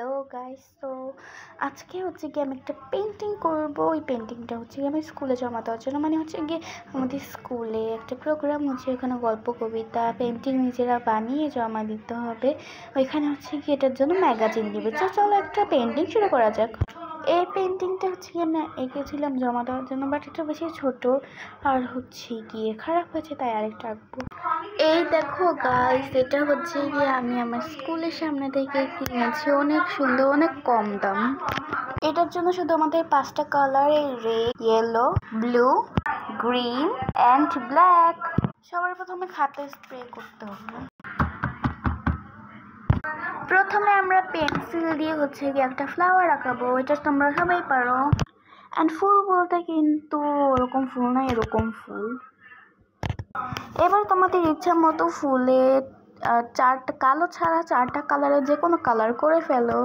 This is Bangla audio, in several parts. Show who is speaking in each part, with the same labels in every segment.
Speaker 1: হ্যালো গাইস, তো আজকে হচ্ছে গিয়ে আমি একটা পেন্টিং করব। ওই পেন্টিংটা হচ্ছে গিয়ে আমি স্কুলে জমা দেওয়ার জন্য, মানে হচ্ছে গিয়ে আমাদের স্কুলে একটা প্রোগ্রাম হচ্ছে, এখানে গল্প কবিতা পেন্টিং নিজেরা বানিয়ে জমা দিতে হবে। ওইখানে হচ্ছে গিয়ে এটার জন্য ম্যাগাজিন দিবে। তো চলো একটা পেন্টিং শুরু করা যাক। এই পেন্টিংটা হচ্ছে গিয়ে আমি এঁকেছিলাম জমা দেওয়ার জন্য, বাট এটা বেশি ছোট আর হচ্ছে গিয়ে খারাপ হয়েছে, তাই আরেকটা আঁকবো। এই দেখো গাইস, এটা হচ্ছে গিয়ে আমি আমার স্কুলের সামনে থেকে কিনেছি, অনেক সুন্দর, অনেক কম দাম। এটার জন্য শুধু আমাদের 5টা colour, red, yellow, blue, green and black. সবার প্রথমে খাতা স্প্রে করতে হবে। প্রথমে আমরা পেন্সিল দিয়ে হচ্ছে গিয়ে একটা ফ্লাওয়ার আঁকাবো। এটা তোমরা সবাই পারো। অ্যান্ড ফুল বলতে কিন্তু ওরকম ফুল না, এরকম ফুল। এবার তোমাদের ইচ্ছা মতো ফুলে 4টা কালো ছাড়া 4টা কালারের যে কোনো কালার করে ফেলো।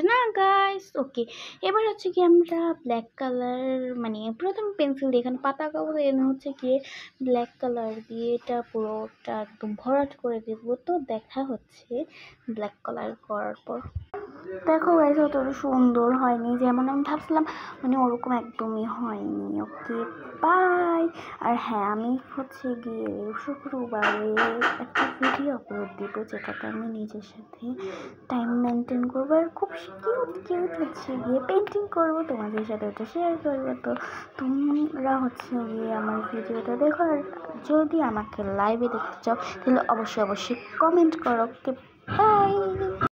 Speaker 1: না গাইস, ওকে। এবার হচ্ছে কি আমরা ব্ল্যাক কালার, মানে প্রথম পেন্সিল দিয়ে এখানে পাতা কাগজ এনে হচ্ছে গিয়ে ব্ল্যাক কালার দিয়ে এটা পুরোটা একদম ভরাট করে দেবো। তো দেখা হচ্ছে ব্ল্যাক কালার করার পর। দেখো গাইস, অতটা সুন্দর হয়নি যেমন আমি ভাবছিলাম, মানে ওরকম একদমই হয়নি। Okay bye. আর হ্যাঁ, আমি হচ্ছে গিয়ে শুক্রবারে একটা ভিডিও আপলোড দিব, যেটাতে আমি নিজের সাথে টাইম মেনটেন করবো আর খুব কিউট কিউট হচ্ছে গিয়ে পেন্টিং করবো, তোমাদের সাথে ওটা শেয়ার করবো। তো তোমরা হচ্ছে গিয়ে আমার ভিডিওটা দেখো, আর যদি আমাকে লাইভে দেখতে চাও তাহলে অবশ্যই কমেন্ট করো। Okay bye.